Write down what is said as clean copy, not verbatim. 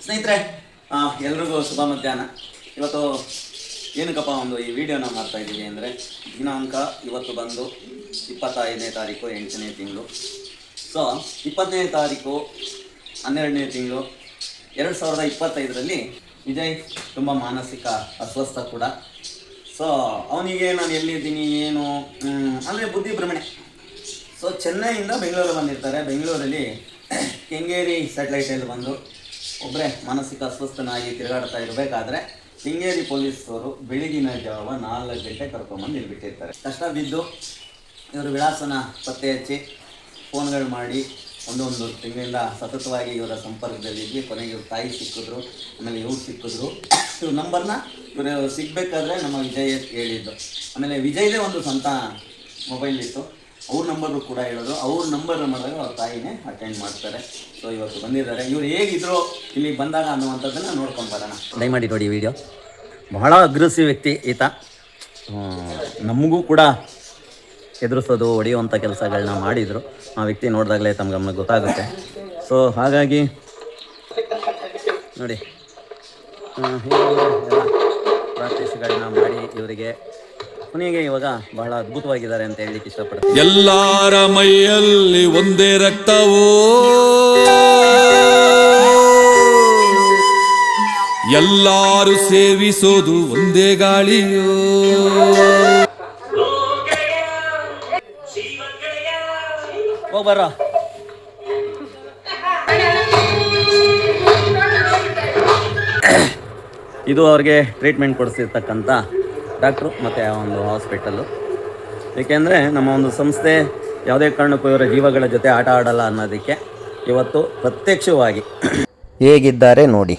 ಸ್ನೇಹಿತರೆ, ಎಲ್ರಿಗೂ ಶುಭ ಮಧ್ಯಾಹ್ನ. ಇವತ್ತು ಏನಕ್ಕಪ್ಪ ಒಂದು ಈ ವಿಡಿಯೋನ ಮಾಡ್ತಾ ಇದ್ದೀವಿ ಅಂದರೆ, ದಿನಾಂಕ ಇವತ್ತು ಬಂದು 25ನೇ ತಾರೀಕು 8ನೇ ತಿಂಗಳು. ಸೊ 20ನೇ ತಾರೀಕು 12ನೇ ತಿಂಗಳು 2025ರಲ್ಲಿ ವಿಜಯ್ ತುಂಬ ಮಾನಸಿಕ ಅಸ್ವಸ್ಥ ಕೂಡ. ಸೊ ಅವನಿಗೆ ನಾನು ಎಲ್ಲಿದ್ದೀನಿ ಏನು ಅಂದರೆ ಬುದ್ಧಿ ಭ್ರಮಣೆ. ಸೊ ಚೆನ್ನೈಯಿಂದ ಬೆಂಗಳೂರು ಬಂದಿರ್ತಾರೆ. ಬೆಂಗಳೂರಲ್ಲಿ ಕೆಂಗೇರಿ ಸ್ಯಾಟಲೈಟಲ್ಲಿ ಬಂದು ಒಬ್ಬರೇ ಮಾನಸಿಕ ಅಸ್ವಸ್ಥನಾಗಿ ತಿರುಗಾಡ್ತಾ ಇರಬೇಕಾದ್ರೆ ಕೆಂಗೇರಿ ಪೊಲೀಸರು ಬೆಳಗಿನ ಜಾವ 4 ಗಂಟೆ ಕರ್ಕೊಂಬಂದು ಇಲ್ಲಿ ಬಿಟ್ಟಿರ್ತಾರೆ. ಕಷ್ಟ ಬಿದ್ದು ಇವರು ವಿಳಾಸನ ಪತ್ತೆ ಹಚ್ಚಿ ಫೋನ್ಗಳು ಮಾಡಿ ಒಂದೊಂದು ತಿಂಗಳಿಂದ ಸತತವಾಗಿ ಇವರ ಸಂಪರ್ಕದಲ್ಲಿದ್ವಿ. ಕೊನೆಗೆ ಇವ್ರ ತಾಯಿ ಸಿಕ್ಕಿದ್ರು, ಆಮೇಲೆ ಇವ್ರು ಸಿಕ್ಕಿದ್ರು. ಇವ್ರ ನಂಬರ್ನ ಇವರು ಸಿಗಬೇಕಾದ್ರೆ ನಮ್ಮ ವಿಜಯ್ ಹೇಳಿದ್ದು. ಆಮೇಲೆ ವಿಜಯ್ದೇ ಒಂದು ಸ್ವಂತ ಮೊಬೈಲ್ ಇತ್ತು, ಅವ್ರ ನಂಬರು ಕೂಡ ಹೇಳಿದ್ರು. ಅವ್ರ ನಂಬರ್ ಮಾಡಿದಾಗ ಅವ್ರ ತಾಯಿನೇ ಅಟೆಂಡ್ ಮಾಡ್ತಾರೆ. ಸೊ ಇವತ್ತು ಬಂದಿದ್ದಾರೆ. ಇವ್ರು ಹೇಗಿದ್ರು ಇಲ್ಲಿ ಬಂದಾಗ ಅನ್ನುವಂಥದ್ದನ್ನು ನೋಡ್ಕೊಂಡು ಬರೋಣ. ದಯಮಾಡಿ ನೋಡಿ ವಿಡಿಯೋ. ಬಹಳ ಅಗ್ರೆಸಿವ್ ವ್ಯಕ್ತಿ ಈತ. ನಮಗೂ ಕೂಡ ಎದುರಿಸೋದು ಹೊಡೆಯುವಂಥ ಕೆಲಸಗಳನ್ನ ಮಾಡಿದರು. ಆ ವ್ಯಕ್ತಿ ನೋಡಿದಾಗಲೇ ತಮ್ಮ ಗಮನಕ್ಕೆ ಗೊತ್ತಾಗುತ್ತೆ. ಸೊ ಹಾಗಾಗಿ ನೋಡಿ, ಪ್ರಾಕ್ಟೀಸ್ಗಳನ್ನ ಮಾಡಿ ಇವರಿಗೆ ಕೊನೆಗೆ ಇವಾಗ ಬಹಳ ಅದ್ಭುತವಾಗಿದ್ದಾರೆ ಅಂತ ಹೇಳಲಿಕ್ಕೆ ಇಷ್ಟಪಡ್ತೀನಿ. ಎಲ್ಲರ ಮೈಯಲ್ಲಿ ಒಂದೇ ರಕ್ತವೋ, ಎಲ್ಲರೂ ಸೇವಿಸೋದು ಒಂದೇ ಗಾಳಿಯೋ. ಹೋಗ್ಬರ ಇದು ಅವ್ರಿಗೆ ಟ್ರೀಟ್ಮೆಂಟ್ ಕೊಡಿಸಿರ್ತಕ್ಕಂಥ ಡಾಕ್ಟ್ರು ಮತ್ತು ಆ ಒಂದು ಹಾಸ್ಪಿಟಲ್ಲು. ಏಕೆಂದರೆ ನಮ್ಮ ಒಂದು ಸಂಸ್ಥೆ ಯಾವುದೇ ಕಾರಣಕ್ಕೂ ಇವರ ಜೀವಗಳ ಜೊತೆ ಆಟ ಆಡಲ್ಲ ಅನ್ನೋದಕ್ಕೆ ಇವತ್ತು ಪ್ರತ್ಯಕ್ಷವಾಗಿ ಹೇಗಿದ್ದಾರೆ ನೋಡಿ.